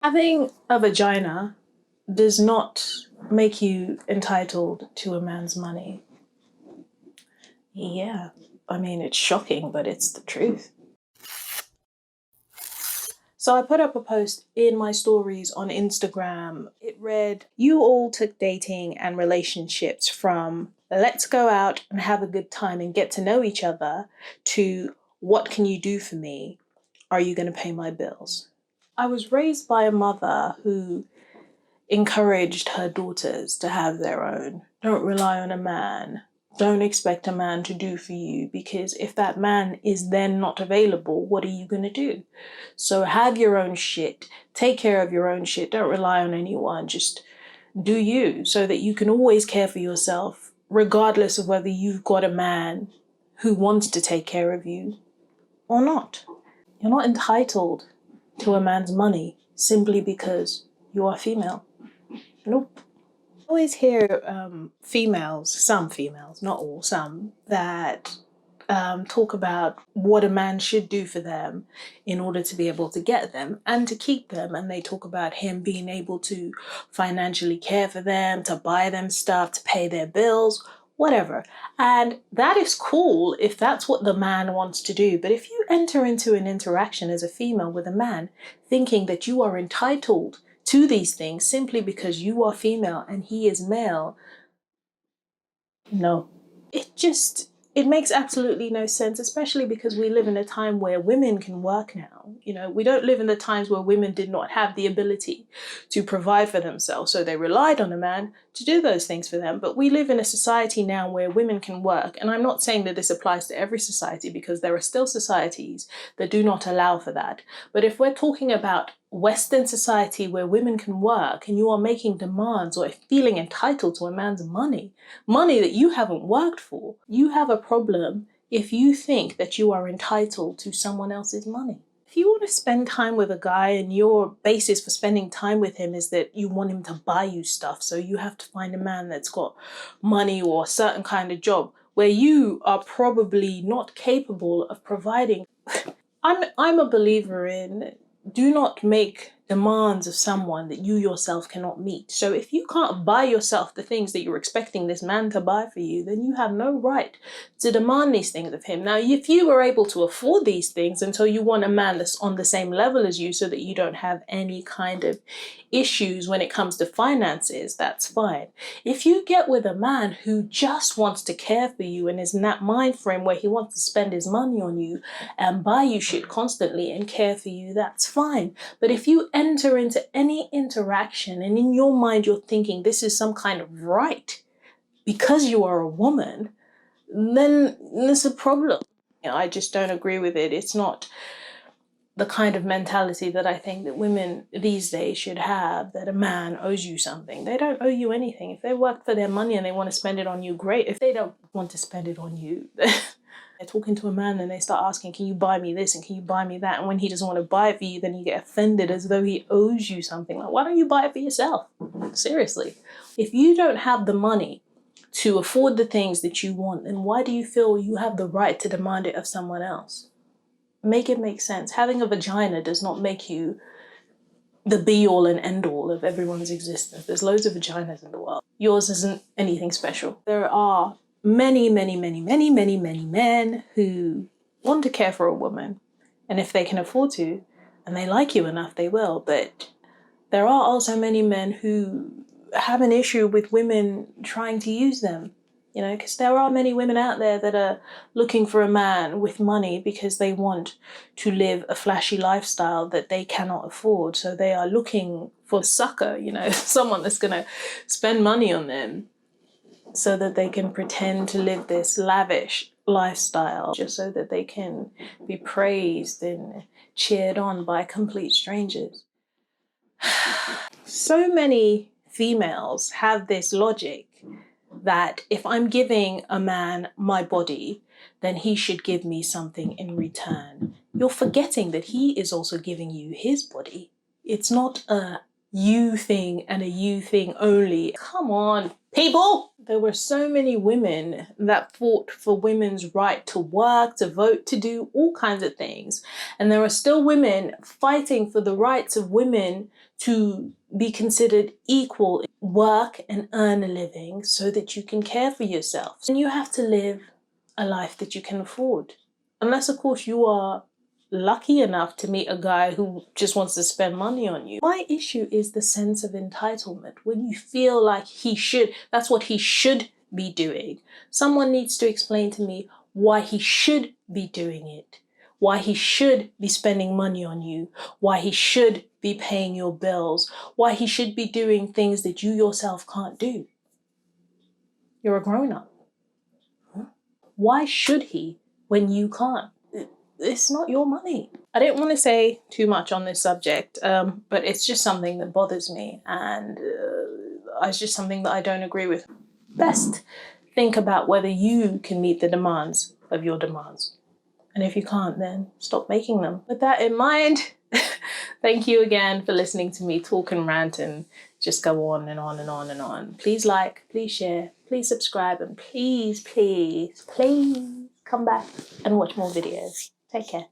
Having a vagina does not make you entitled to a man's money. Yeah, I mean, it's shocking, but it's the truth. So I put up a post in my stories on Instagram. It read, "You all took dating and relationships from let's go out and have a good time and get to know each other to what can you do for me? Are you going to pay my bills?" I was raised by a mother who encouraged her daughters to have their own. Don't rely on a man. Don't expect a man to do for you, because if that man is then not available, what are you going to do? So have your own shit. Take care of your own shit. Don't rely on anyone. Just do you, so that you can always care for yourself, regardless of whether you've got a man who wants to take care of you or not. You're not entitled to a man's money simply because you are female. Nope. I always hear females, some females, not all, some, that talk about what a man should do for them in order to be able to get them and to keep them. And they talk about him being able to financially care for them, to buy them stuff, to pay their bills, whatever. And that is cool if that's what the man wants to do. But if you enter into an interaction as a female with a man thinking that you are entitled to these things simply because you are female and he is male, no. It makes absolutely no sense, especially because we live in a time where women can work now. You know, we don't live in the times where women did not have the ability to provide for themselves, so they relied on a man to do those things for them. But we live in a society now where women can work, and I'm not saying that this applies to every society, because there are still societies that do not allow for that. But if we're talking about Western society where women can work and you are making demands or feeling entitled to a man's money that you haven't worked for, you have a problem if you think that you are entitled to someone else's money. If you want to spend time with a guy and your basis for spending time with him is that you want him to buy you stuff, so you have to find a man that's got money or a certain kind of job where you are probably not capable of providing. I'm a believer in, do not make demands of someone that you yourself cannot meet. So if you can't buy yourself the things that you're expecting this man to buy for you, then you have no right to demand these things of him. Now, if you were able to afford these things until you want a man that's on the same level as you so that you don't have any kind of issues when it comes to finances, that's fine. If you get with a man who just wants to care for you and is in that mind frame where he wants to spend his money on you and buy you shit constantly and care for you, that's fine. But if you enter into any interaction and in your mind you're thinking this is some kind of right because you are a woman, then there's a problem. I just don't agree with it. It's not the kind of mentality that I think that women these days should have, that a man owes you something. They don't owe you anything. If they work for their money and they want to spend it on you, great. If they don't want to spend it on you, they're talking to a man and they start asking, can you buy me this and can you buy me that? And when he doesn't want to buy it for you, then you get offended as though he owes you something. Like, why don't you buy it for yourself? Seriously. If you don't have the money to afford the things that you want, then why do you feel you have the right to demand it of someone else? Make it make sense. Having a vagina does not make you the be-all and end-all of everyone's existence. There's loads of vaginas in the world. Yours isn't anything special. There are many, many, many, many, many, many men who want to care for a woman. And if they can afford to, and they like you enough, they will. But there are also many men who have an issue with women trying to use them. You know, because there are many women out there that are looking for a man with money because they want to live a flashy lifestyle that they cannot afford. So they are looking for a sucker, you know, someone that's going to spend money on them so that they can pretend to live this lavish lifestyle just so that they can be praised and cheered on by complete strangers. So many females have this logic that if I'm giving a man my body, then he should give me something in return. You're forgetting that he is also giving you his body. It's not a you thing and a you thing only. Come on, People! There were so many women that fought for women's right to work, to vote, to do all kinds of things. And there are still women fighting for the rights of women to be considered equal, work and earn a living so that you can care for yourself. And you have to live a life that you can afford. Unless, of course, you are lucky enough to meet a guy who just wants to spend money on you. My issue is the sense of entitlement. When you feel like that's what he should be doing. Someone needs to explain to me why he should be doing it, why he should be spending money on you, why he should be paying your bills, why he should be doing things that you yourself can't do. You're a grown-up. Why should he when you can't? It's not your money. I didn't want to say too much on this subject, but it's just something that bothers me, and it's just something that I don't agree with. Best think about whether you can meet the demands of your demands. And if you can't, then stop making them. With that in mind, thank you again for listening to me talk and rant and just go on and on and on and on. Please like, please share, please subscribe, and please, please, please come back and watch more videos. Take care.